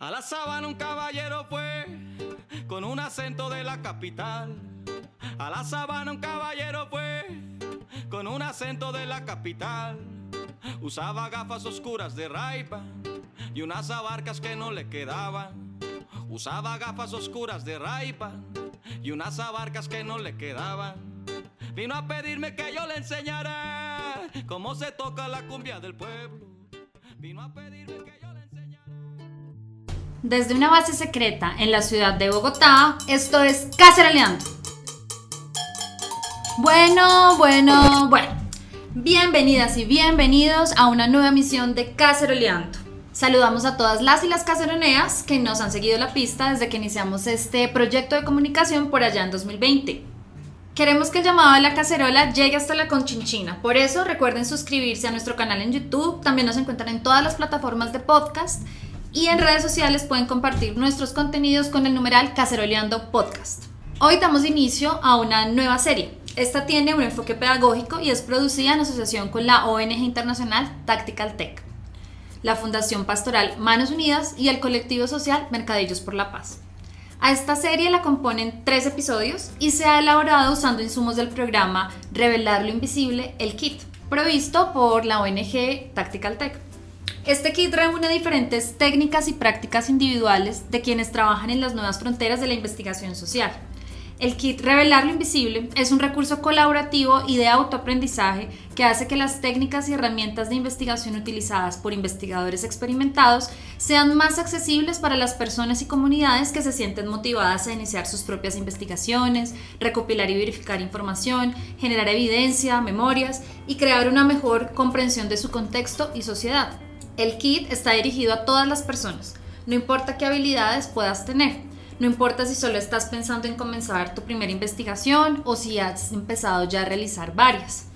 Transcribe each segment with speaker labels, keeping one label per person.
Speaker 1: A la Sabana un caballero fue con un acento de la capital. A la Sabana un caballero fue con un acento de la capital. Usaba gafas oscuras de Ray-Ban y unas abarcas que no le quedaban. Usaba gafas oscuras de Ray-Ban y unas abarcas que no le quedaban. Vino a pedirme que yo le enseñara cómo se toca la cumbia del pueblo. Vino a pedirme que yo le enseñara.
Speaker 2: Desde una base secreta en la ciudad de Bogotá, esto es Caceroleando. Bueno. Bienvenidas y bienvenidos a una nueva emisión de Caceroleando. Saludamos a todas las y las caceroneas que nos han seguido la pista desde que iniciamos este proyecto de comunicación por allá en 2020. Queremos que el llamado de la cacerola llegue hasta la Conchinchina. Por eso recuerden suscribirse a nuestro canal en YouTube. También nos encuentran en todas las plataformas de podcast. Y en redes sociales pueden compartir nuestros contenidos con el numeral Caceroleando Podcast. Hoy damos inicio a una nueva serie. Esta tiene un enfoque pedagógico y es producida en asociación con la ONG internacional Tactical Tech, la Fundación Pastoral Manos Unidas y el colectivo social Mercadillos por la Paz. A esta serie la componen 3 episodios y se ha elaborado usando insumos del programa Revelar lo Invisible, el KIT, provisto por la ONG Tactical Tech. Este kit reúne diferentes técnicas y prácticas individuales de quienes trabajan en las nuevas fronteras de la investigación social. El kit Revelar lo Invisible es un recurso colaborativo y de autoaprendizaje que hace que las técnicas y herramientas de investigación utilizadas por investigadores experimentados sean más accesibles para las personas y comunidades que se sienten motivadas a iniciar sus propias investigaciones, recopilar y verificar información, generar evidencia, memorias y crear una mejor comprensión de su contexto y sociedad. El kit está dirigido a todas las personas, no importa qué habilidades puedas tener. No importa si solo estás pensando en comenzar tu primera investigación o si has empezado ya a realizar varias.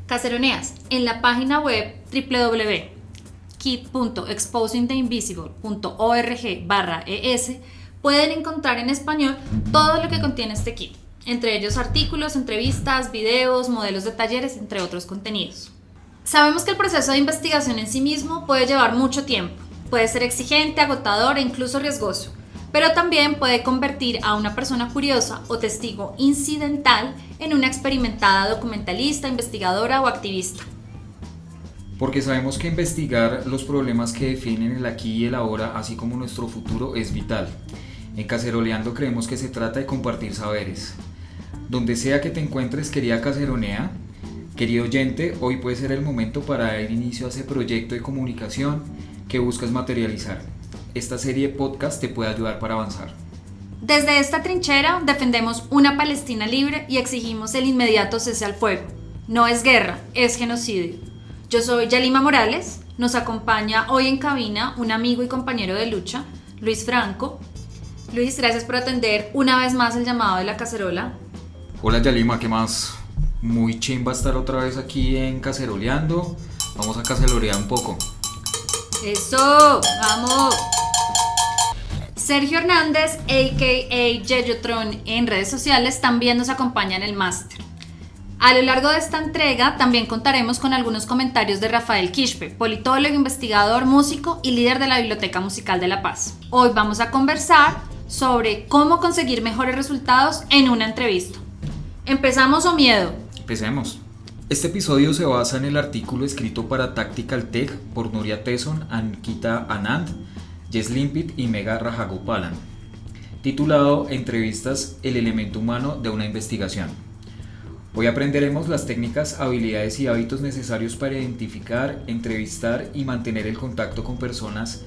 Speaker 2: Caceroneas, en la página web www.kit.exposingtheinvisible.org/es pueden encontrar en español todo lo que contiene este kit, entre ellos artículos, entrevistas, videos, modelos de talleres, entre otros contenidos. Sabemos que el proceso de investigación en sí mismo puede llevar mucho tiempo, puede ser exigente, agotador e incluso riesgoso, pero también puede convertir a una persona curiosa o testigo incidental en una experimentada documentalista, investigadora o activista.
Speaker 3: Porque sabemos que investigar los problemas que definen el aquí y el ahora, así como nuestro futuro, es vital. En Caceroleando creemos que se trata de compartir saberes. Donde sea que te encuentres, querida caceronea, querido oyente, hoy puede ser el momento para dar inicio a ese proyecto de comunicación que buscas materializar. Esta serie de podcast te puede ayudar para avanzar.
Speaker 2: Desde esta trinchera defendemos una Palestina libre y exigimos el inmediato cese al fuego. No es guerra, es genocidio. Yo soy Yalima Morales, nos acompaña hoy en cabina un amigo y compañero de lucha, Luis Franco. Luis, gracias por atender una vez más el llamado de la cacerola.
Speaker 3: Hola Yalima, ¿qué más? Muy chimba estar otra vez aquí en Caceroleando. Vamos a cacerolear un poco.
Speaker 2: ¡Eso! ¡Vamos! Sergio Hernández, a.k.a. Yeyotron en redes sociales, también nos acompaña en el máster. A lo largo de esta entrega también contaremos con algunos comentarios de Rafael Quispe, politólogo, investigador, músico y líder de la Biblioteca Musical de La Paz. Hoy vamos a conversar sobre cómo conseguir mejores resultados en una entrevista. ¿Empezamos o miedo?
Speaker 3: Empecemos. Este episodio se basa en el artículo escrito para Tactical Tech por Nuria Tesson, Ankita Anand, Jess Limpit y Mega Rajagopalan, titulado Entrevistas, el elemento humano de una investigación. Hoy aprenderemos las técnicas, habilidades y hábitos necesarios para identificar, entrevistar y mantener el contacto con personas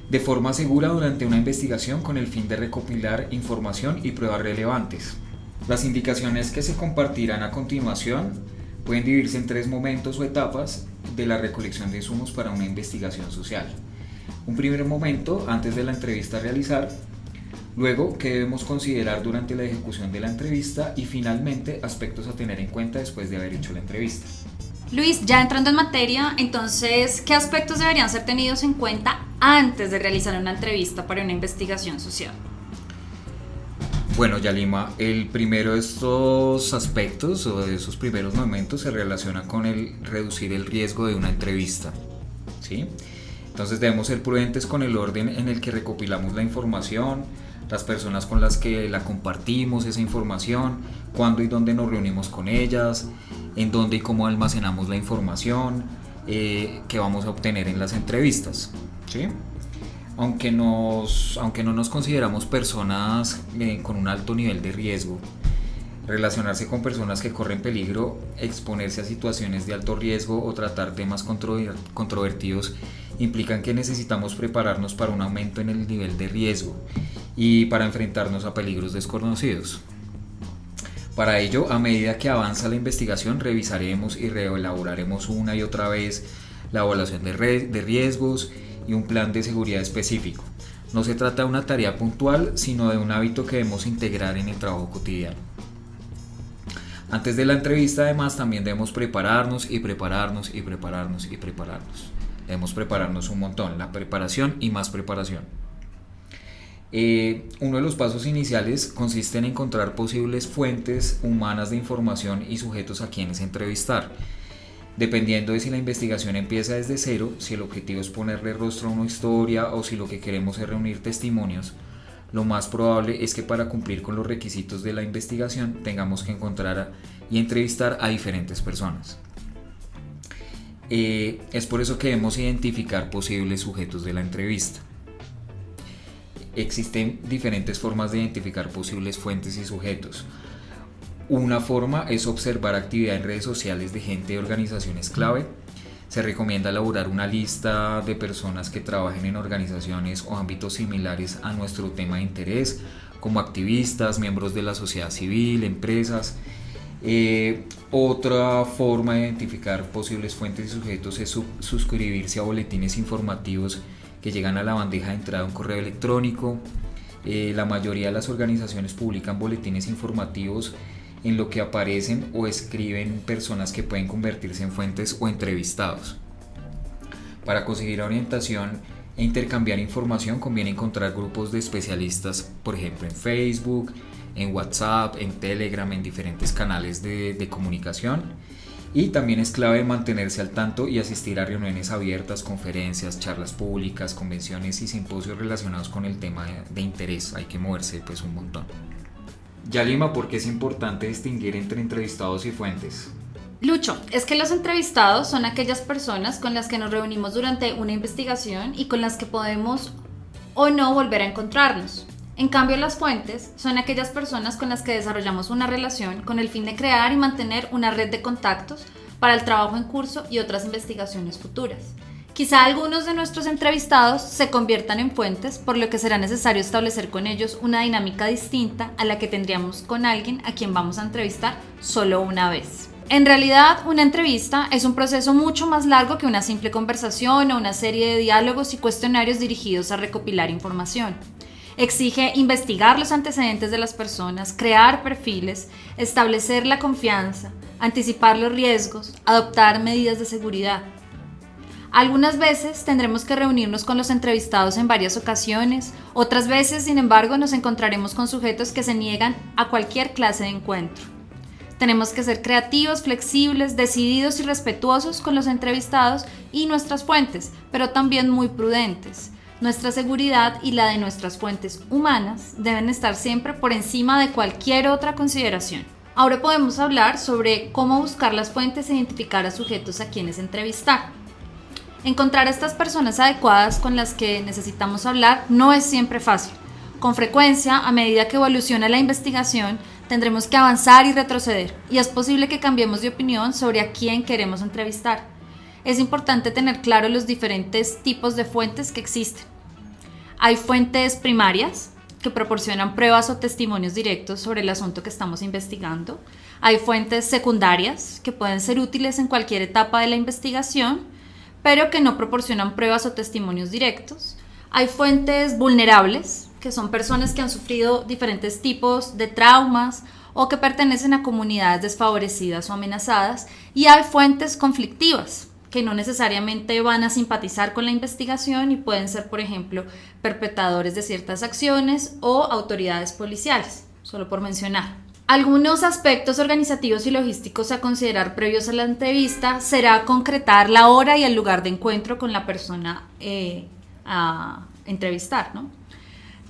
Speaker 3: de forma segura durante una investigación con el fin de recopilar información y pruebas relevantes. Las indicaciones que se compartirán a continuación pueden dividirse en 3 momentos o etapas de la recolección de insumos para una investigación social. Un primer momento antes de la entrevista a realizar, luego qué debemos considerar durante la ejecución de la entrevista y finalmente aspectos a tener en cuenta después de haber hecho la entrevista.
Speaker 2: Luis, ya entrando en materia, entonces, ¿qué aspectos deberían ser tenidos en cuenta antes de realizar una entrevista para una investigación social?
Speaker 3: Bueno, Yalima, el primero de estos aspectos o de esos primeros momentos se relaciona con el reducir el riesgo de una entrevista, ¿sí? Entonces debemos ser prudentes con el orden en el que recopilamos la información, las personas con las que la compartimos esa información, cuándo y dónde nos reunimos con ellas, en dónde y cómo almacenamos la información que vamos a obtener en las entrevistas, ¿sí? Aunque no nos consideramos personas con un alto nivel de riesgo, relacionarse con personas que corren peligro, exponerse a situaciones de alto riesgo o tratar temas controvertidos implican que necesitamos prepararnos para un aumento en el nivel de riesgo y para enfrentarnos a peligros desconocidos. Para ello, a medida que avanza la investigación, revisaremos y reelaboraremos una y otra vez la evaluación de riesgos y un plan de seguridad específico. No se trata de una tarea puntual, sino de un hábito que debemos integrar en el trabajo cotidiano. Antes de la entrevista, además, también debemos prepararnos. Debemos prepararnos un montón, la preparación y más preparación. Uno de los pasos iniciales consiste en encontrar posibles fuentes humanas de información y sujetos a quienes entrevistar. Dependiendo de si la investigación empieza desde cero, si el objetivo es ponerle rostro a una historia o si lo que queremos es reunir testimonios, lo más probable es que para cumplir con los requisitos de la investigación tengamos que encontrar y entrevistar a diferentes personas. Es por eso que debemos identificar posibles sujetos de la entrevista. Existen diferentes formas de identificar posibles fuentes y sujetos. Una forma es observar actividad en redes sociales de gente de organizaciones clave. Se recomienda elaborar una lista de personas que trabajen en organizaciones o ámbitos similares a nuestro tema de interés, como activistas, miembros de la sociedad civil, empresas. Otra forma de identificar posibles fuentes y sujetos es suscribirse a boletines informativos que llegan a la bandeja de entrada de un correo electrónico. La mayoría de las organizaciones publican boletines informativos en lo que aparecen o escriben personas que pueden convertirse en fuentes o entrevistados. Para conseguir orientación e intercambiar información conviene encontrar grupos de especialistas, por ejemplo en Facebook, en WhatsApp, en Telegram, en diferentes canales de comunicación. Y también es clave mantenerse al tanto y asistir a reuniones abiertas, conferencias, charlas públicas, convenciones y simposios relacionados con el tema de interés. Hay que moverse pues un montón. Yalima, ¿por qué es importante distinguir entre entrevistados y fuentes?
Speaker 2: Lucho, es que los entrevistados son aquellas personas con las que nos reunimos durante una investigación y con las que podemos o no volver a encontrarnos. En cambio, las fuentes son aquellas personas con las que desarrollamos una relación con el fin de crear y mantener una red de contactos para el trabajo en curso y otras investigaciones futuras. Quizá algunos de nuestros entrevistados se conviertan en fuentes, por lo que será necesario establecer con ellos una dinámica distinta a la que tendríamos con alguien a quien vamos a entrevistar solo una vez. En realidad, una entrevista es un proceso mucho más largo que una simple conversación o una serie de diálogos y cuestionarios dirigidos a recopilar información. Exige investigar los antecedentes de las personas, crear perfiles, establecer la confianza, anticipar los riesgos, adoptar medidas de seguridad. Algunas veces tendremos que reunirnos con los entrevistados en varias ocasiones, otras veces, sin embargo, nos encontraremos con sujetos que se niegan a cualquier clase de encuentro. Tenemos que ser creativos, flexibles, decididos y respetuosos con los entrevistados y nuestras fuentes, pero también muy prudentes. Nuestra seguridad y la de nuestras fuentes humanas deben estar siempre por encima de cualquier otra consideración. Ahora podemos hablar sobre cómo buscar las fuentes e identificar a sujetos a quienes entrevistar. Encontrar a estas personas adecuadas con las que necesitamos hablar no es siempre fácil. Con frecuencia, a medida que evoluciona la investigación, tendremos que avanzar y retroceder, y es posible que cambiemos de opinión sobre a quién queremos entrevistar. Es importante tener claro los diferentes tipos de fuentes que existen. Hay fuentes primarias, que proporcionan pruebas o testimonios directos sobre el asunto que estamos investigando. Hay fuentes secundarias, que pueden ser útiles en cualquier etapa de la investigación, pero que no proporcionan pruebas o testimonios directos. Hay fuentes vulnerables, que son personas que han sufrido diferentes tipos de traumas o que pertenecen a comunidades desfavorecidas o amenazadas. Y hay fuentes conflictivas, que no necesariamente van a simpatizar con la investigación y pueden ser, por ejemplo, perpetradores de ciertas acciones o autoridades policiales, solo por mencionar. Algunos aspectos organizativos y logísticos a considerar previos a la entrevista será concretar la hora y el lugar de encuentro con la persona a entrevistar, ¿no?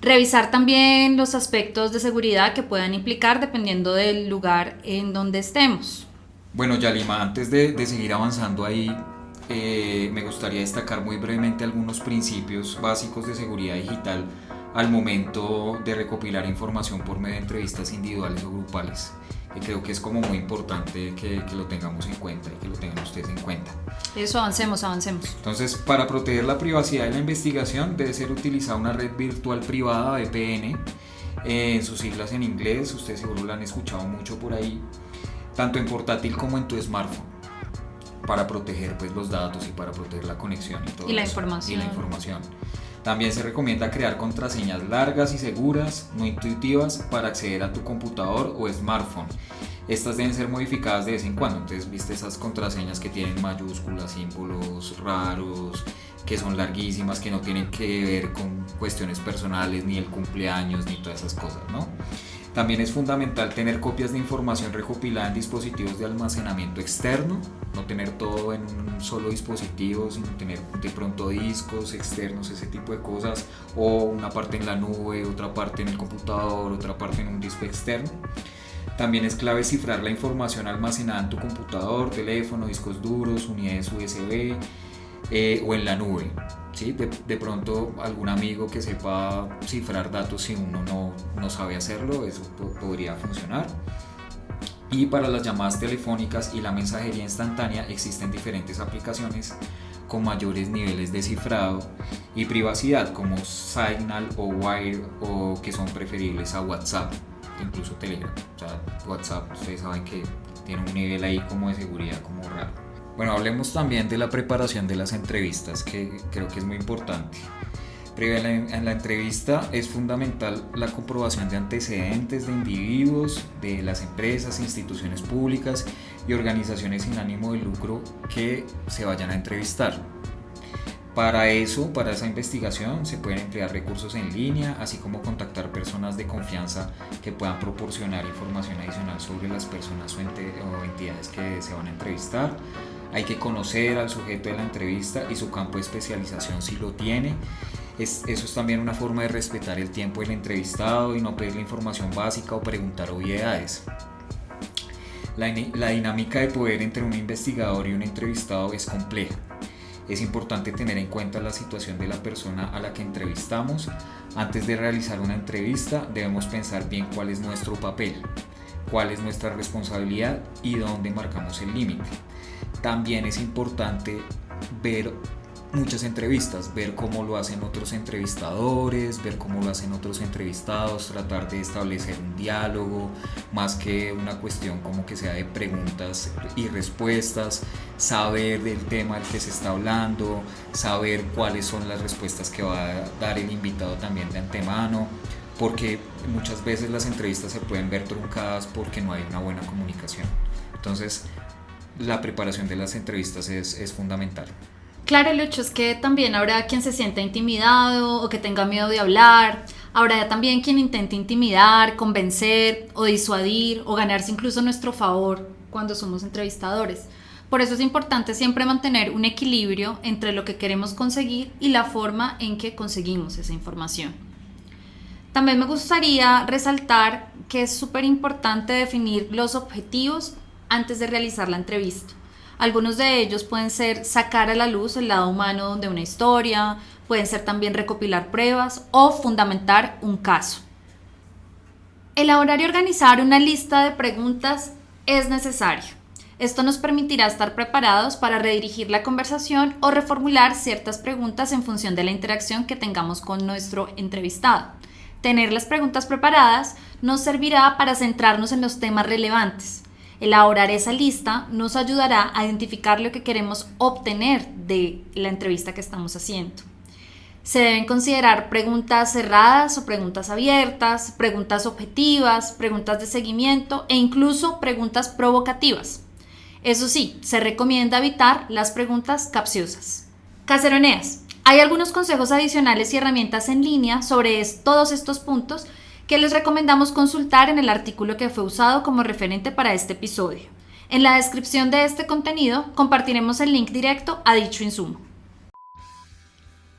Speaker 2: Revisar también los aspectos de seguridad que puedan implicar dependiendo del lugar en donde estemos.
Speaker 3: Bueno, Yalima, antes de seguir avanzando ahí, me gustaría destacar muy brevemente algunos principios básicos de seguridad digital al momento de recopilar información por medio de entrevistas individuales o grupales. Creo que es como muy importante que lo tengamos en cuenta y que lo tengan ustedes en cuenta.
Speaker 2: Eso, avancemos.
Speaker 3: Entonces, para proteger la privacidad de la investigación debe ser utilizada una red virtual privada, VPN, en sus siglas en inglés, ustedes seguro lo han escuchado mucho por ahí, tanto en portátil como en tu smartphone, para proteger pues los datos y para proteger la conexión y todo
Speaker 2: y la
Speaker 3: eso,
Speaker 2: información.
Speaker 3: y la información. También se recomienda crear contraseñas largas y seguras, no intuitivas, para acceder a tu computador o smartphone. Estas deben ser modificadas de vez en cuando. Entonces, viste esas contraseñas que tienen mayúsculas, símbolos raros, que son larguísimas, que no tienen que ver con cuestiones personales, ni el cumpleaños, ni todas esas cosas, ¿no? También es fundamental tener copias de información recopilada en dispositivos de almacenamiento externo, no tener todo en un solo dispositivo, sino tener de pronto discos externos, ese tipo de cosas, o una parte en la nube, otra parte en el computador, otra parte en un disco externo. También es clave cifrar la información almacenada en tu computador, teléfono, discos duros, unidades USB o en la nube. ¿Sí? De pronto algún amigo que sepa cifrar datos, si uno no sabe hacerlo, eso podría funcionar. Y para las llamadas telefónicas y la mensajería instantánea existen diferentes aplicaciones con mayores niveles de cifrado y privacidad, como Signal o Wire, o que son preferibles a WhatsApp, incluso Telegram. O sea, WhatsApp, ustedes saben que tiene un nivel ahí como de seguridad como raro. Bueno, hablemos también de la preparación de las entrevistas, que creo que es muy importante. Previa en la entrevista es fundamental la comprobación de antecedentes de individuos, de las empresas, instituciones públicas y organizaciones sin ánimo de lucro que se vayan a entrevistar. Para esa investigación se pueden emplear recursos en línea, así como contactar personas de confianza que puedan proporcionar información adicional sobre las personas o entidades que se van a entrevistar. Hay que conocer al sujeto de la entrevista y su campo de especialización si lo tiene. Eso es también una forma de respetar el tiempo del entrevistado y no pedirle información básica o preguntar obviedades. La dinámica de poder entre un investigador y un entrevistado es compleja. Es importante tener en cuenta la situación de la persona a la que entrevistamos. Antes de realizar una entrevista debemos pensar bien cuál es nuestro papel, cuál es nuestra responsabilidad y dónde marcamos el límite. También es importante ver muchas entrevistas, ver cómo lo hacen otros entrevistadores, ver cómo lo hacen otros entrevistados, tratar de establecer un diálogo, más que una cuestión como que sea de preguntas y respuestas, saber del tema del que se está hablando, saber cuáles son las respuestas que va a dar el invitado también de antemano, porque muchas veces las entrevistas se pueden ver truncadas porque no hay una buena comunicación. Entonces, la preparación de las entrevistas es fundamental.
Speaker 2: Claro, Lucho, es que también habrá quien se sienta intimidado o que tenga miedo de hablar. Habrá también quien intente intimidar, convencer o disuadir o ganarse incluso nuestro favor cuando somos entrevistadores. Por eso es importante siempre mantener un equilibrio entre lo que queremos conseguir y la forma en que conseguimos esa información. También me gustaría resaltar que es súper importante definir los objetivos antes de realizar la entrevista. Algunos de ellos pueden ser sacar a la luz el lado humano de una historia, pueden ser también recopilar pruebas o fundamentar un caso. Elaborar y organizar una lista de preguntas es necesario. Esto nos permitirá estar preparados para redirigir la conversación o reformular ciertas preguntas en función de la interacción que tengamos con nuestro entrevistado. Tener las preguntas preparadas nos servirá para centrarnos en los temas relevantes. Elaborar esa lista nos ayudará a identificar lo que queremos obtener de la entrevista que estamos haciendo. Se deben considerar preguntas cerradas o preguntas abiertas, preguntas objetivas, preguntas de seguimiento e incluso preguntas provocativas. Eso sí, se recomienda evitar las preguntas capciosas. Caseroneas, hay algunos consejos adicionales y herramientas en línea sobre todos estos puntos que les recomendamos consultar en el artículo que fue usado como referente para este episodio. En la descripción de este contenido compartiremos el link directo a dicho insumo.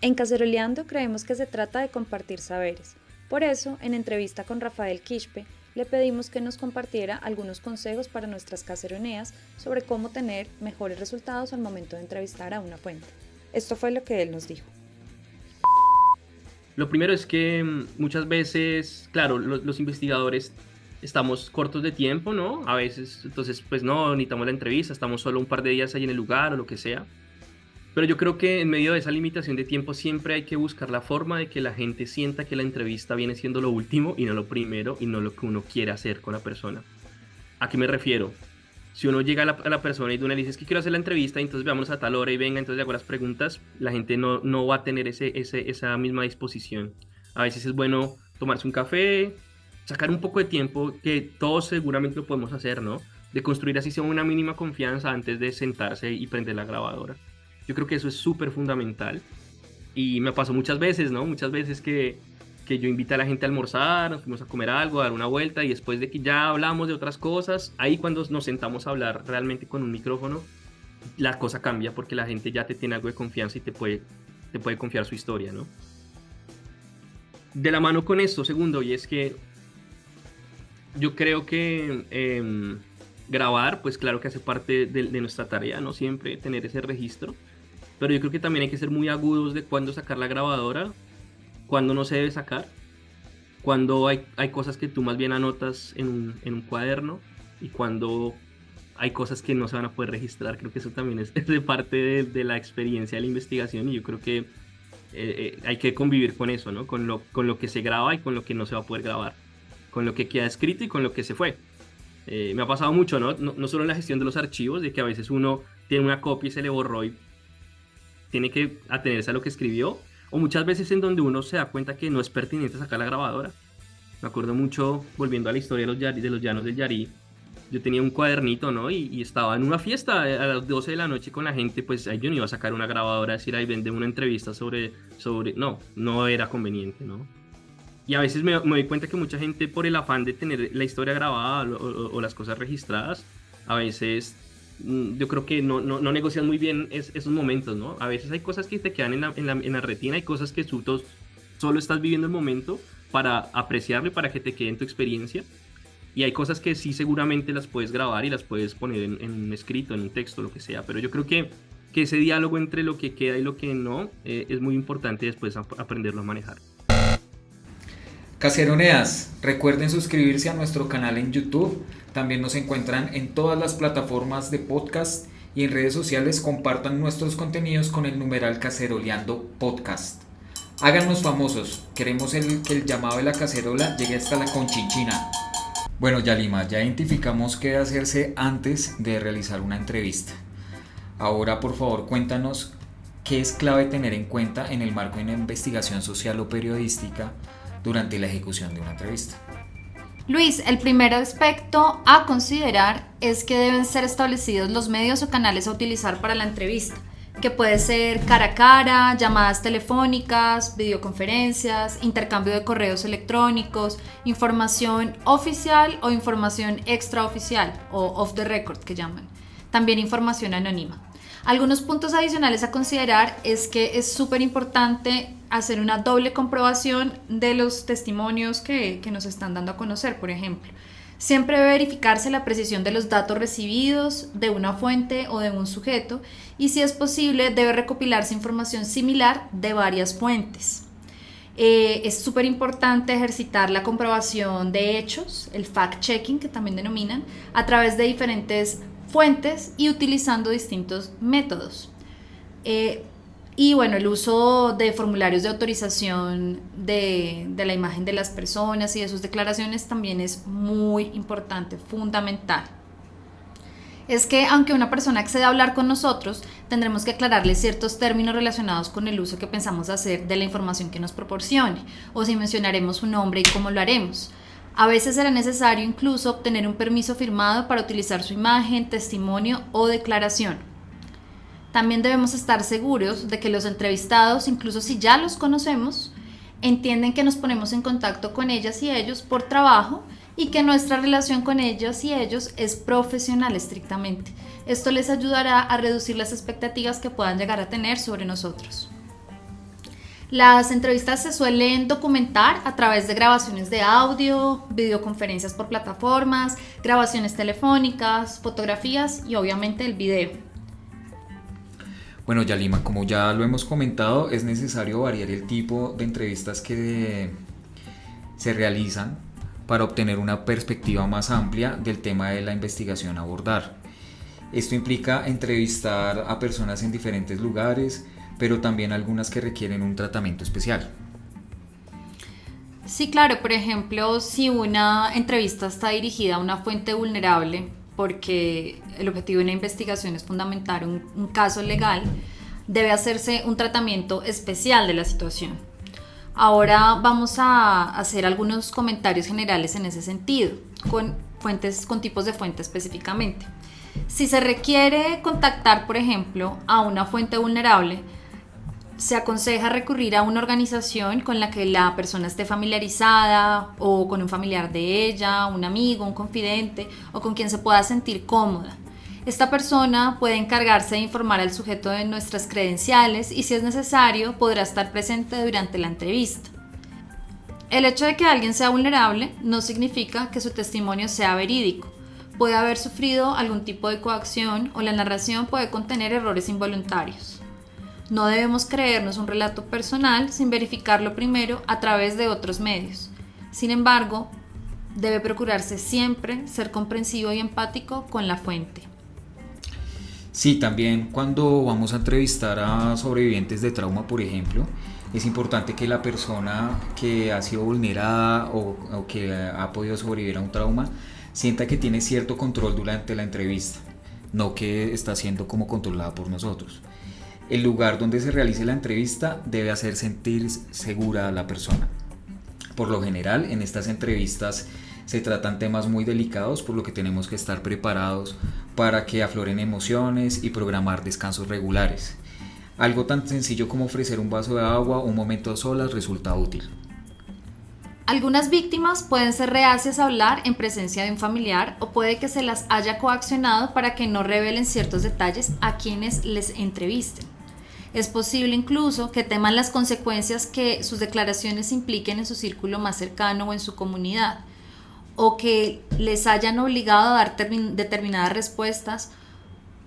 Speaker 2: En Caceroleando creemos que se trata de compartir saberes. Por eso, en entrevista con Rafael Quispe, le pedimos que nos compartiera algunos consejos para nuestras caceroneas sobre cómo tener mejores resultados al momento de entrevistar a una fuente. Esto fue lo que él nos dijo.
Speaker 4: Lo primero es que muchas veces, claro, los investigadores estamos cortos de tiempo, ¿no? A veces, entonces, pues no, necesitamos la entrevista, estamos solo un par de días ahí en el lugar o lo que sea. Pero yo creo que en medio de esa limitación de tiempo siempre hay que buscar la forma de que la gente sienta que la entrevista viene siendo lo último y no lo primero y no lo que uno quiere hacer con la persona. ¿A qué me refiero? Si uno llega a la persona y uno le dice, es que quiero hacer la entrevista, entonces veamos a tal hora y venga, entonces le hago las preguntas, la gente no va a tener esa misma disposición. A veces es bueno tomarse un café, sacar un poco de tiempo, que todos seguramente lo podemos hacer, ¿no? De construir así sea una mínima confianza antes de sentarse y prender la grabadora. Yo creo que eso es súper fundamental y me pasó muchas veces, ¿no? Muchas veces que yo invité a la gente a almorzar, nos fuimos a comer algo, a dar una vuelta y después de que ya hablamos de otras cosas, ahí cuando nos sentamos a hablar realmente con un micrófono, la cosa cambia porque la gente ya te tiene algo de confianza y te puede confiar su historia, ¿no? De la mano con esto, segundo, y es que yo creo que grabar, pues claro que hace parte de nuestra tarea, ¿no? Siempre tener ese registro, pero yo creo que también hay que ser muy agudos de cuándo sacar la grabadora, cuándo no se debe sacar, cuando hay cosas que tú más bien anotas en un cuaderno y cuando hay cosas que no se van a poder registrar. Creo que eso también es de parte de la experiencia de la investigación y yo creo que hay que convivir con eso, ¿no? Con lo que se graba y con lo que no se va a poder grabar, con lo que queda escrito y con lo que se fue. Me ha pasado mucho, ¿no? No solo en la gestión de los archivos, de que a veces uno tiene una copia y se le borró y tiene que atenerse a lo que escribió, o muchas veces en donde uno se da cuenta que no es pertinente sacar la grabadora. Me acuerdo mucho, volviendo a la historia de los llanos del Yarí, yo tenía un cuadernito, ¿no? Y estaba en una fiesta a las 12 de la noche con la gente, pues ahí yo no iba a sacar una grabadora, decir, ahí vende una entrevista sobre... No era conveniente, ¿no? Y a veces me doy cuenta que mucha gente, por el afán de tener la historia grabada o las cosas registradas, a veces yo creo que no negocian muy bien esos momentos, ¿no? A veces hay cosas que te quedan en la retina, hay cosas que tú solo estás viviendo el momento para apreciarlo y para que te quede en tu experiencia. Y hay cosas que sí seguramente las puedes grabar y las puedes poner en un escrito, en un texto, lo que sea. Pero yo creo que ese diálogo entre lo que queda y lo que no es muy importante después aprenderlo a manejar.
Speaker 3: Caceroneas, recuerden suscribirse a nuestro canal en YouTube, también nos encuentran en todas las plataformas de podcast y en redes sociales compartan nuestros contenidos con el numeral Caceroleando Podcast. Háganos famosos, queremos que el llamado de la cacerola llegue hasta la Conchinchina. Bueno, Yalima, ya identificamos qué hacerse antes de realizar una entrevista. Ahora, por favor, cuéntanos qué es clave tener en cuenta en el marco de una investigación social o periodística durante la ejecución de una entrevista.
Speaker 2: Luis, el primer aspecto a considerar es que deben ser establecidos los medios o canales a utilizar para la entrevista, que puede ser cara a cara, llamadas telefónicas, videoconferencias, intercambio de correos electrónicos, información oficial o información extraoficial o off the record que llaman, también información anónima. Algunos puntos adicionales a considerar es que es súper importante hacer una doble comprobación de los testimonios que nos están dando a conocer, por ejemplo. Siempre debe verificarse la precisión de los datos recibidos de una fuente o de un sujeto y, si es posible, debe recopilarse información similar de varias fuentes. Es súper importante ejercitar la comprobación de hechos, el fact-checking que también denominan, a través de diferentes fuentes y utilizando distintos métodos. Y bueno, el uso de formularios de autorización de la imagen de las personas y de sus declaraciones también es muy importante, fundamental. Es que aunque una persona acceda a hablar con nosotros, tendremos que aclararle ciertos términos relacionados con el uso que pensamos hacer de la información que nos proporcione, o si mencionaremos su nombre y cómo lo haremos. A veces será necesario incluso obtener un permiso firmado para utilizar su imagen, testimonio o declaración. También debemos estar seguros de que los entrevistados, incluso si ya los conocemos, Entienden que nos ponemos en contacto con ellas y ellos por trabajo y que nuestra relación con ellas y ellos es profesional estrictamente. Esto les ayudará a reducir las expectativas que puedan llegar a tener sobre nosotros. Las entrevistas se suelen documentar a través de grabaciones de audio, videoconferencias por plataformas, grabaciones telefónicas, fotografías y obviamente el video.
Speaker 3: Bueno, Yalima, como ya lo hemos comentado, es necesario variar el tipo de entrevistas que se realizan para obtener una perspectiva más amplia del tema de la investigación a abordar. Esto implica entrevistar a personas en diferentes lugares, pero también algunas que requieren un tratamiento especial.
Speaker 2: Sí, claro, por ejemplo, si una entrevista está dirigida a una fuente vulnerable, porque el objetivo de una investigación es fundamentar un caso legal, debe hacerse un tratamiento especial de la situación. Ahora vamos a hacer algunos comentarios generales en ese sentido, con tipos de fuente específicamente. Si se requiere contactar, por ejemplo, a una fuente vulnerable, se aconseja recurrir a una organización con la que la persona esté familiarizada o con un familiar de ella, un amigo, un confidente o con quien se pueda sentir cómoda. Esta persona puede encargarse de informar al sujeto de nuestras credenciales y, si es necesario, podrá estar presente durante la entrevista. El hecho de que alguien sea vulnerable no significa que su testimonio sea verídico. Puede haber sufrido algún tipo de coacción o la narración puede contener errores involuntarios. No debemos creernos un relato personal sin verificarlo primero a través de otros medios. Sin embargo, debe procurarse siempre ser comprensivo y empático con la fuente.
Speaker 3: Sí, también cuando vamos a entrevistar a sobrevivientes de trauma, por ejemplo, es importante que la persona que ha sido vulnerada o que ha podido sobrevivir a un trauma sienta que tiene cierto control durante la entrevista, no que está siendo como controlada por nosotros. El lugar donde se realice la entrevista debe hacer sentir segura a la persona. Por lo general, en estas entrevistas se tratan temas muy delicados, por lo que tenemos que estar preparados para que afloren emociones y programar descansos regulares. Algo tan sencillo como ofrecer un vaso de agua o un momento a solas resulta útil.
Speaker 2: Algunas víctimas pueden ser reacias a hablar en presencia de un familiar o puede que se las haya coaccionado para que no revelen ciertos detalles a quienes les entrevisten. Es posible incluso que teman las consecuencias que sus declaraciones impliquen en su círculo más cercano o en su comunidad, o que les hayan obligado a dar determinadas respuestas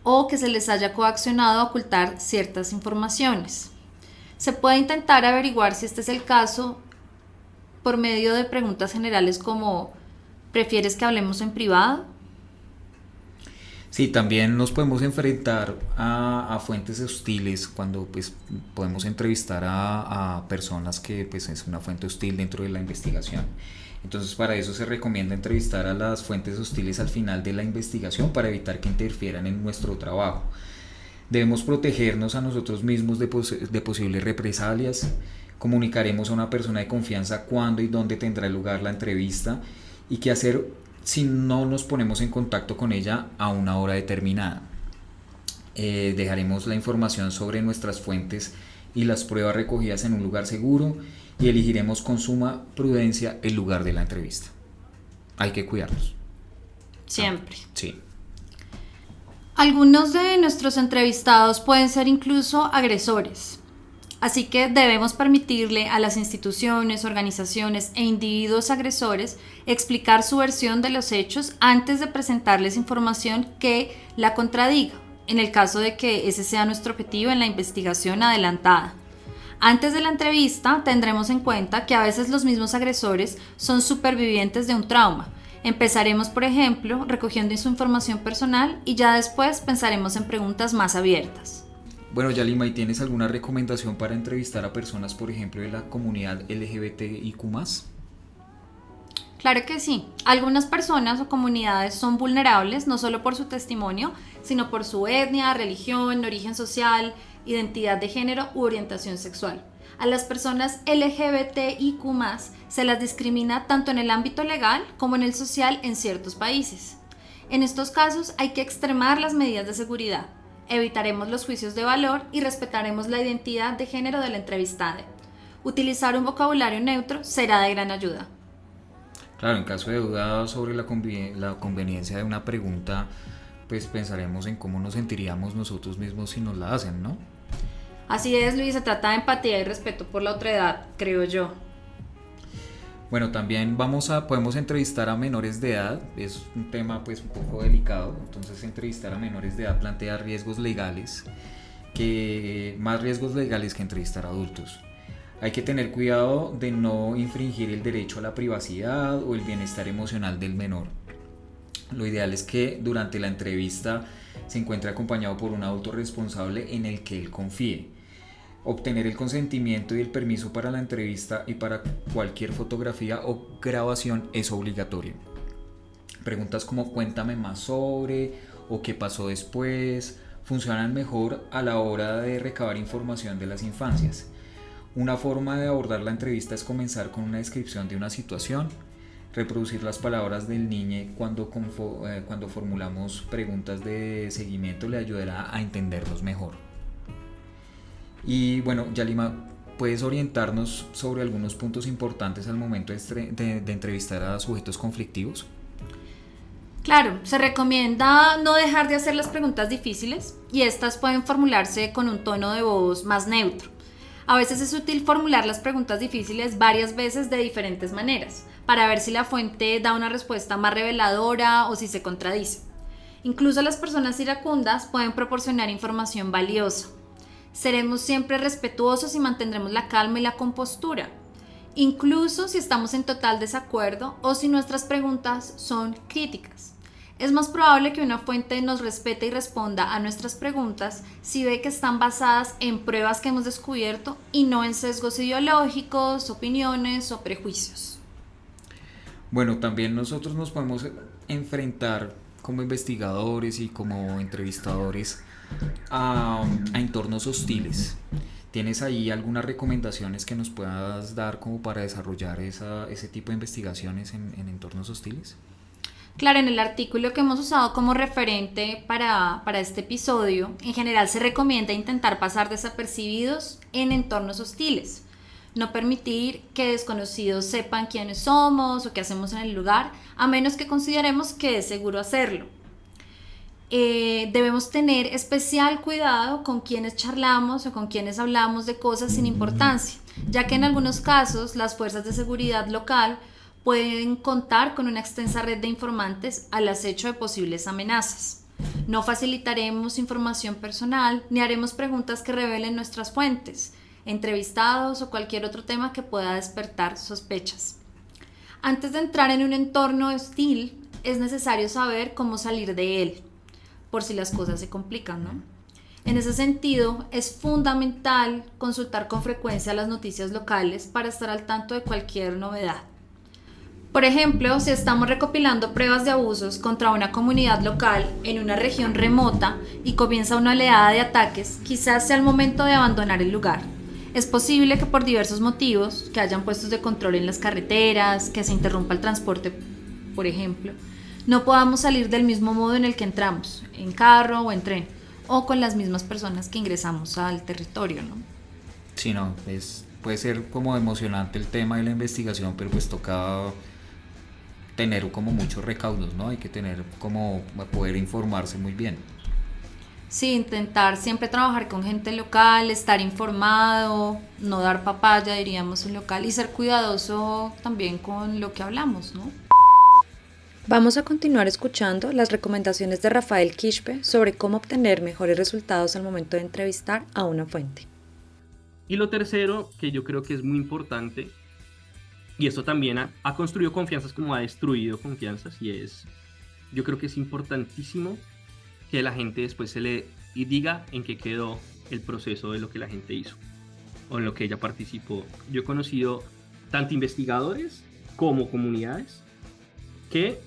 Speaker 2: o que se les haya coaccionado a ocultar ciertas informaciones. Se puede intentar averiguar si este es el caso por medio de preguntas generales como ¿prefieres que hablemos en privado?
Speaker 3: Sí, también nos podemos enfrentar a fuentes hostiles cuando pues, podemos entrevistar a personas que pues, es una fuente hostil dentro de la investigación. Entonces para eso se recomienda entrevistar a las fuentes hostiles al final de la investigación para evitar que interfieran en nuestro trabajo. Debemos protegernos a nosotros mismos de posibles represalias. Comunicaremos a una persona de confianza cuándo y dónde tendrá lugar la entrevista y qué hacer si no nos ponemos en contacto con ella a una hora determinada. Dejaremos la información sobre nuestras fuentes y las pruebas recogidas en un lugar seguro y elegiremos con suma prudencia el lugar de la entrevista. Hay que cuidarnos.
Speaker 2: Siempre.
Speaker 3: Sí.
Speaker 2: Algunos de nuestros entrevistados pueden ser incluso agresores. Así que debemos permitirle a las instituciones, organizaciones e individuos agresores explicar su versión de los hechos antes de presentarles información que la contradiga, en el caso de que ese sea nuestro objetivo en la investigación adelantada. Antes de la entrevista tendremos en cuenta que a veces los mismos agresores son supervivientes de un trauma. Empezaremos, por ejemplo, recogiendo su información personal y ya después pensaremos en preguntas más abiertas.
Speaker 3: Bueno, Yalima, ¿y tienes alguna recomendación para entrevistar a personas, por ejemplo, de la comunidad LGBTIQ+?
Speaker 2: Claro que sí. Algunas personas o comunidades son vulnerables no solo por su testimonio, sino por su etnia, religión, origen social, identidad de género u orientación sexual. A las personas LGBTIQ+, se las discrimina tanto en el ámbito legal como en el social en ciertos países. En estos casos hay que extremar las medidas de seguridad. Evitaremos los juicios de valor y respetaremos la identidad de género del entrevistado. Utilizar un vocabulario neutro será de gran ayuda.
Speaker 3: Claro, en caso de duda sobre la conveniencia de una pregunta, pues pensaremos en cómo nos sentiríamos nosotros mismos si nos la hacen, ¿no?
Speaker 2: Así es, Luis, se trata de empatía y respeto por la otredad, creo yo.
Speaker 3: Bueno, también podemos entrevistar a menores de edad, es un tema pues un poco delicado, entonces entrevistar a menores de edad plantea riesgos legales, más riesgos legales que entrevistar a adultos. Hay que tener cuidado de no infringir el derecho a la privacidad o el bienestar emocional del menor. Lo ideal es que durante la entrevista se encuentre acompañado por un adulto responsable en el que él confíe. Obtener el consentimiento y el permiso para la entrevista y para cualquier fotografía o grabación es obligatorio. Preguntas como cuéntame más sobre o qué pasó después funcionan mejor a la hora de recabar información de las infancias. Una forma de abordar la entrevista es comenzar con una descripción de una situación, reproducir las palabras del niño cuando formulamos preguntas de seguimiento le ayudará a entendernos mejor. Y bueno, Yalima, ¿puedes orientarnos sobre algunos puntos importantes al momento de entrevistar a sujetos conflictivos?
Speaker 2: Claro, se recomienda no dejar de hacer las preguntas difíciles y estas pueden formularse con un tono de voz más neutro. A veces es útil formular las preguntas difíciles varias veces de diferentes maneras, para ver si la fuente da una respuesta más reveladora o si se contradice. Incluso las personas iracundas pueden proporcionar información valiosa. Seremos siempre respetuosos y mantendremos la calma y la compostura, incluso si estamos en total desacuerdo o si nuestras preguntas son críticas. Es más probable que una fuente nos respete y responda a nuestras preguntas si ve que están basadas en pruebas que hemos descubierto y no en sesgos ideológicos, opiniones o prejuicios.
Speaker 3: Bueno, también nosotros nos podemos enfrentar como investigadores y como entrevistadores a entornos hostiles. ¿Tienes ahí algunas recomendaciones que nos puedas dar como para desarrollar ese tipo de investigaciones en entornos hostiles?
Speaker 2: Claro, en el artículo que hemos usado como referente para este episodio, en general se recomienda intentar pasar desapercibidos en entornos hostiles. No permitir que desconocidos sepan quiénes somos o qué hacemos en el lugar, a menos que consideremos que es seguro hacerlo. Debemos tener especial cuidado con quienes charlamos o con quienes hablamos de cosas sin importancia, ya que en algunos casos las fuerzas de seguridad local pueden contar con una extensa red de informantes al acecho de posibles amenazas. No facilitaremos información personal ni haremos preguntas que revelen nuestras fuentes, entrevistados o cualquier otro tema que pueda despertar sospechas. Antes de entrar en un entorno hostil, es necesario saber cómo salir de él, por si las cosas se complican, ¿no? En ese sentido, es fundamental consultar con frecuencia las noticias locales para estar al tanto de cualquier novedad. Por ejemplo, si estamos recopilando pruebas de abusos contra una comunidad local en una región remota y comienza una oleada de ataques, quizás sea el momento de abandonar el lugar. Es posible que por diversos motivos, que hayan puestos de control en las carreteras, que se interrumpa el transporte, por ejemplo, no podamos salir del mismo modo en el que entramos, en carro o en tren, o con las mismas personas que ingresamos al territorio, ¿no?
Speaker 3: Sí, no, puede ser como emocionante el tema de la investigación, pero pues toca tener como muchos recaudos, ¿no? Hay que tener como poder informarse muy bien.
Speaker 2: Sí, intentar siempre trabajar con gente local, estar informado, no dar papaya, diríamos, en local, y ser cuidadoso también con lo que hablamos, ¿no?
Speaker 5: Vamos a continuar escuchando las recomendaciones de Rafael Quispe sobre cómo obtener mejores resultados al momento de entrevistar a una fuente.
Speaker 4: Y lo tercero, que yo creo que es muy importante, y esto también ha construido confianzas como ha destruido confianzas, yo creo que es importantísimo que la gente después se le diga en qué quedó el proceso de lo que la gente hizo o en lo que ella participó. Yo he conocido tanto investigadores como comunidades que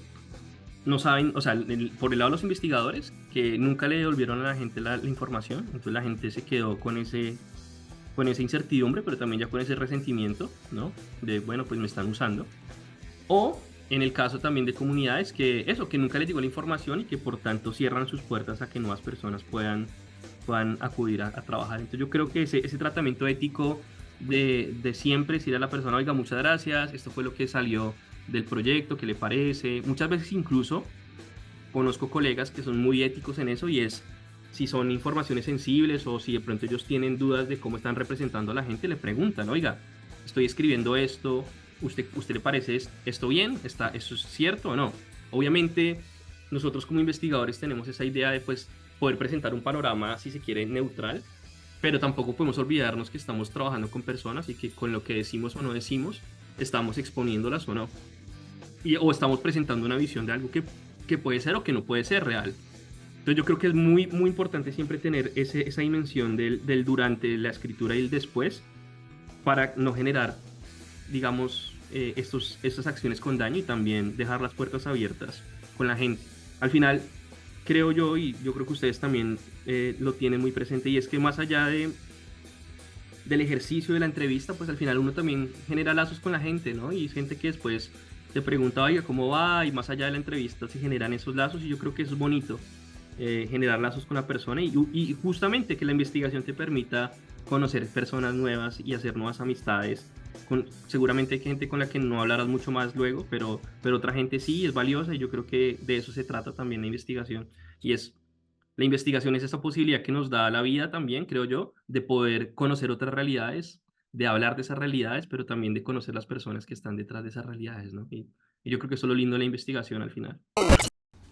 Speaker 4: no saben, o sea, por el lado de los investigadores, que nunca le devolvieron a la gente la información, entonces la gente se quedó con esa incertidumbre, pero también ya con ese resentimiento, ¿no? De, bueno, pues me están usando. O en el caso también de comunidades que nunca les llegó la información y que por tanto cierran sus puertas a que nuevas personas puedan acudir a trabajar. Entonces yo creo que ese tratamiento ético de siempre decir a la persona, oiga, muchas gracias, esto fue lo que salió del proyecto, ¿qué le parece? Muchas veces incluso conozco colegas que son muy éticos en eso y es, si son informaciones sensibles o si de pronto ellos tienen dudas de cómo están representando a la gente, le preguntan, oiga, estoy escribiendo esto, ¿usted le parece esto bien? ¿Eso es cierto o no? Obviamente, nosotros como investigadores tenemos esa idea de pues, poder presentar un panorama, si se quiere, neutral, pero tampoco podemos olvidarnos que estamos trabajando con personas y que con lo que decimos o no decimos, estamos exponiéndolas o no. O estamos presentando una visión de algo que puede ser o que no puede ser real. Entonces yo creo que es muy, muy importante siempre tener esa dimensión del durante la escritura y el después para no generar, digamos, estas acciones con daño y también dejar las puertas abiertas con la gente. Al final, creo yo, y yo creo que ustedes también lo tienen muy presente, y es que más allá del ejercicio de la entrevista, pues al final uno también genera lazos con la gente, ¿no? Y es gente que después te pregunta, oiga, ¿cómo va? Y más allá de la entrevista se generan esos lazos y yo creo que eso es bonito, generar lazos con la persona y justamente que la investigación te permita conocer personas nuevas y hacer nuevas amistades. Seguramente hay gente con la que no hablarás mucho más luego, pero otra gente sí es valiosa y yo creo que de eso se trata también la investigación. La investigación es esa posibilidad que nos da la vida también, creo yo, de poder conocer otras realidades, de hablar de esas realidades, pero también de conocer las personas que están detrás de esas realidades, ¿no? Y yo creo que eso es lo lindo de la investigación al final.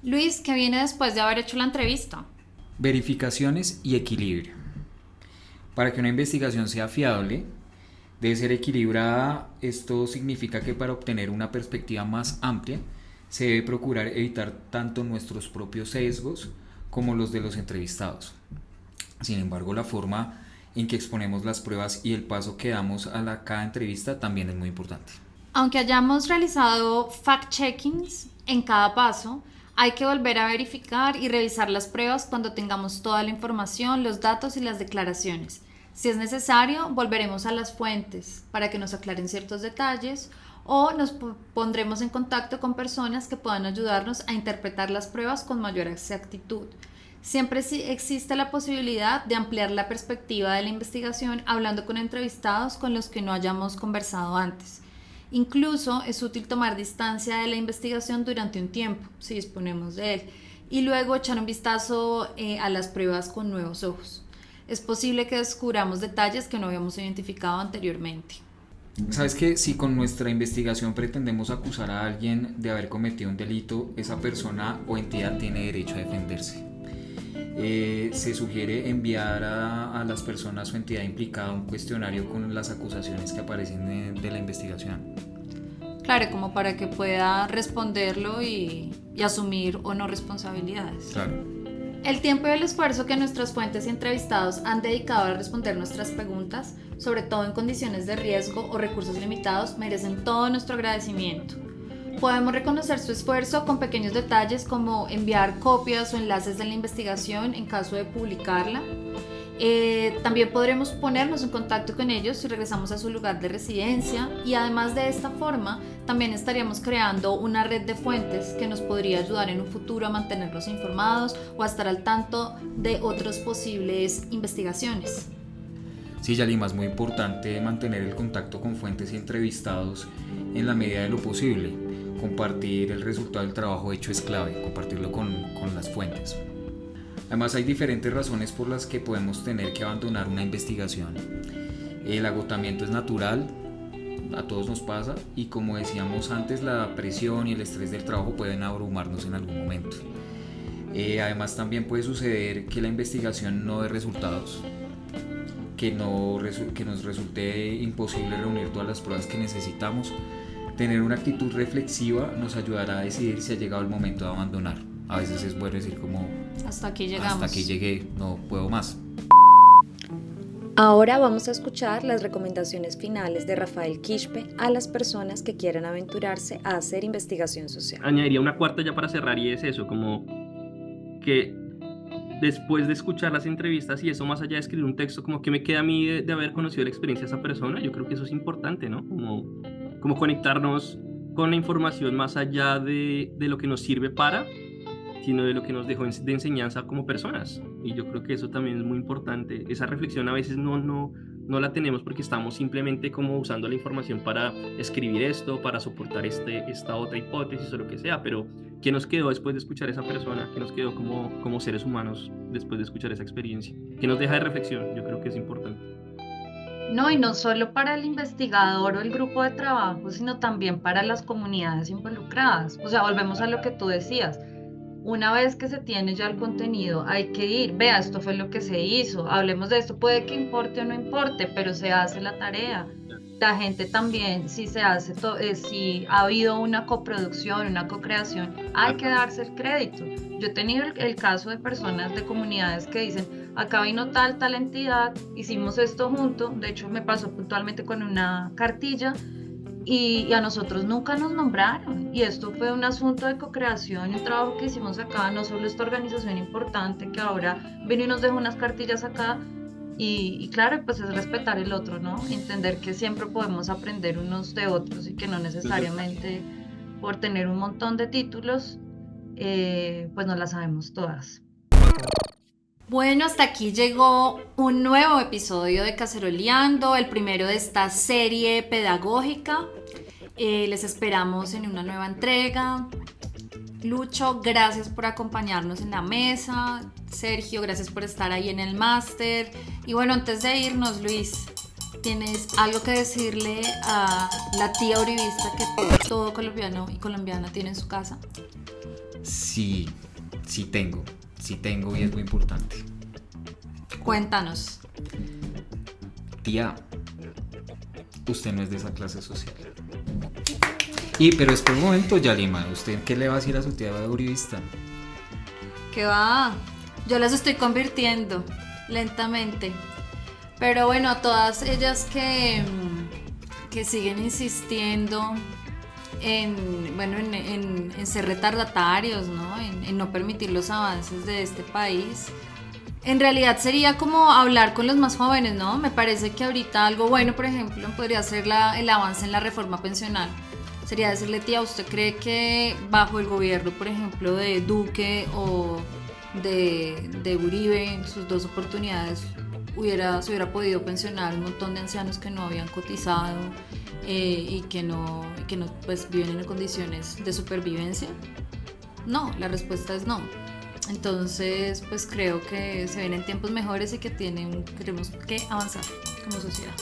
Speaker 2: Luis, ¿qué viene después de haber hecho la entrevista?
Speaker 3: Verificaciones y equilibrio. Para que una investigación sea fiable, debe ser equilibrada. Esto significa que para obtener una perspectiva más amplia, se debe procurar evitar tanto nuestros propios sesgos como los de los entrevistados. Sin embargo, la forma en que exponemos las pruebas y el paso que damos a cada entrevista también es muy importante.
Speaker 2: Aunque hayamos realizado fact-checkings en cada paso, hay que volver a verificar y revisar las pruebas cuando tengamos toda la información, los datos y las declaraciones. Si es necesario, volveremos a las fuentes para que nos aclaren ciertos detalles o nos pondremos en contacto con personas que puedan ayudarnos a interpretar las pruebas con mayor exactitud. Siempre existe la posibilidad de ampliar la perspectiva de la investigación hablando con entrevistados con los que no hayamos conversado antes. Incluso es útil tomar distancia de la investigación durante un tiempo, si disponemos de él, y luego echar un vistazo a las pruebas con nuevos ojos. Es posible que descubramos detalles que no habíamos identificado anteriormente.
Speaker 3: ¿Sabes qué? Si con nuestra investigación pretendemos acusar a alguien de haber cometido un delito, esa persona o entidad tiene derecho a defenderse. Se sugiere enviar a las personas o entidad implicada un cuestionario con las acusaciones que aparecen de la investigación.
Speaker 2: Claro, como para que pueda responderlo y asumir o no responsabilidades.
Speaker 3: Claro.
Speaker 2: El tiempo y el esfuerzo que nuestras fuentes y entrevistados han dedicado a responder nuestras preguntas, sobre todo en condiciones de riesgo o recursos limitados, merecen todo nuestro agradecimiento. Podemos reconocer su esfuerzo con pequeños detalles como enviar copias o enlaces de la investigación en caso de publicarla. También podremos ponernos en contacto con ellos si regresamos a su lugar de residencia y además de esta forma también estaríamos creando una red de fuentes que nos podría ayudar en un futuro a mantenerlos informados o a estar al tanto de otras posibles investigaciones.
Speaker 3: Sí, Yalima, es muy importante mantener el contacto con fuentes y entrevistados en la medida de lo posible. Compartir el resultado del trabajo hecho es clave, compartirlo con las fuentes. Además, hay diferentes razones por las que podemos tener que abandonar una investigación. El agotamiento es natural, a todos nos pasa, y como decíamos antes, la presión y el estrés del trabajo pueden abrumarnos en algún momento. Además, también puede suceder que la investigación no dé resultados, que nos resulte imposible reunir todas las pruebas que necesitamos. Tener una actitud reflexiva nos ayudará a decidir si ha llegado el momento de abandonar. A veces es bueno decir como
Speaker 2: hasta aquí llegamos.
Speaker 3: Hasta aquí llegué, no puedo más.
Speaker 5: Ahora vamos a escuchar las recomendaciones finales de Rafael Quispe a las personas que quieran aventurarse a hacer investigación social.
Speaker 4: Añadiría una cuarta ya para cerrar y es eso, como que después de escuchar las entrevistas y eso más allá de escribir un texto, como que me queda a mí de haber conocido la experiencia de esa persona, yo creo que eso es importante, ¿no? Como conectarnos con la información más allá de lo que nos sirve sino de lo que nos dejó de enseñanza como personas. Y yo creo que eso también es muy importante. Esa reflexión a veces no no la tenemos porque estamos simplemente como usando la información para escribir esto, para soportar esta otra hipótesis o lo que sea, pero ¿qué nos quedó después de escuchar a esa persona? ¿Qué nos quedó como seres humanos después de escuchar esa experiencia? ¿Qué nos deja de reflexión? Yo creo que es importante.
Speaker 2: No, y no solo para el investigador o el grupo de trabajo, sino también para las comunidades involucradas. O sea, volvemos a lo que tú decías. Una vez que se tiene ya el contenido, hay que ir, vea, esto fue lo que se hizo, hablemos de esto, puede que importe o no importe, pero se hace la tarea. La gente también, si se hace, si ha habido una coproducción, una cocreación, hay que darse el crédito. Yo he tenido el caso de personas de comunidades que dicen, acá vino tal entidad, hicimos esto junto, de hecho me pasó puntualmente con una cartilla, y a nosotros nunca nos nombraron, y esto fue un asunto de co-creación, un trabajo que hicimos acá, no solo esta organización importante que ahora vino y nos dejó unas cartillas acá, y claro, pues es respetar el otro, ¿no? Entender que siempre podemos aprender unos de otros y que no necesariamente por tener un montón de títulos, pues no las sabemos todas. Bueno, hasta aquí llegó un nuevo episodio de Caceroleando, el primero de esta serie pedagógica. Les esperamos en una nueva entrega. Lucho, gracias por acompañarnos en la mesa. Sergio, gracias por estar ahí en el máster. Y bueno, antes de irnos, Luis, ¿tienes algo que decirle a la tía uribista que todo colombiano y colombiana tiene en su casa?
Speaker 3: Sí tengo y es muy importante.
Speaker 2: Cuéntanos.
Speaker 3: Tía, usted no es de esa clase social. Pero espera un momento, Yalima, ¿usted qué le va a decir a su tía uribista?
Speaker 2: ¿Qué va? Yo las estoy convirtiendo lentamente. Pero bueno, a todas ellas que siguen insistiendo en ser retardatarios, ¿no? En no permitir los avances de este país. En realidad sería como hablar con los más jóvenes, ¿no? Me parece que ahorita algo bueno, por ejemplo, podría ser el avance en la reforma pensional. Sería decirle, tía, ¿usted cree que bajo el gobierno, por ejemplo, de Duque o de Uribe, en sus dos oportunidades, se hubiera podido pensionar un montón de ancianos que no habían cotizado y que no pues, viven en condiciones de supervivencia? No, la respuesta es no. Entonces, pues creo que se vienen tiempos mejores y que tenemos que avanzar como sociedad.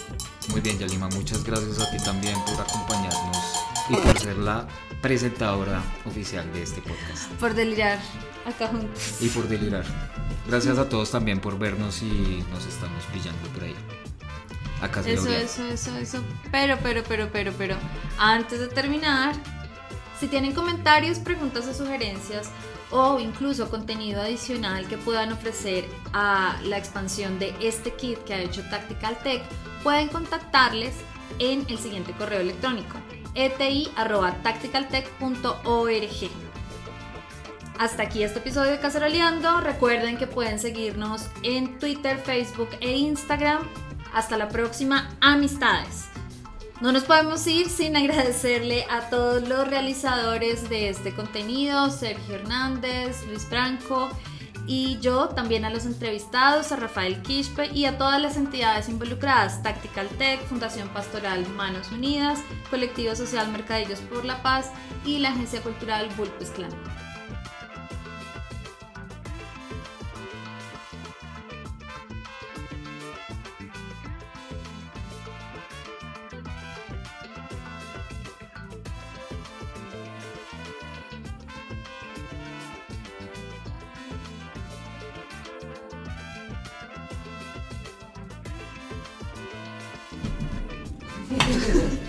Speaker 3: Muy bien, Yalima, muchas gracias a ti también por acompañarnos y por ser la presentadora oficial de este podcast.
Speaker 2: Por delirar acá juntos.
Speaker 3: Y por delirar. Gracias a todos también por vernos y nos estamos brillando por ahí. Acá se
Speaker 2: Eso. Pero, antes de terminar, si tienen comentarios, preguntas o sugerencias, o incluso contenido adicional que puedan ofrecer a la expansión de este kit que ha hecho Tactical Tech, pueden contactarles en el siguiente correo electrónico: eti@tacticaltech.org. Hasta aquí este episodio de Caceroleando. Recuerden que pueden seguirnos en Twitter, Facebook e Instagram. Hasta la próxima, amistades. No nos podemos ir sin agradecerle a todos los realizadores de este contenido: Sergio Hernández, Luis Franco y yo, también a los entrevistados, a Rafael Quispe y a todas las entidades involucradas: Tactical Tech, Fundación Pastoral Manos Unidas, Colectivo Social Mercadillos por la Paz y la Agencia Cultural Bulpes Clan.
Speaker 6: Sí.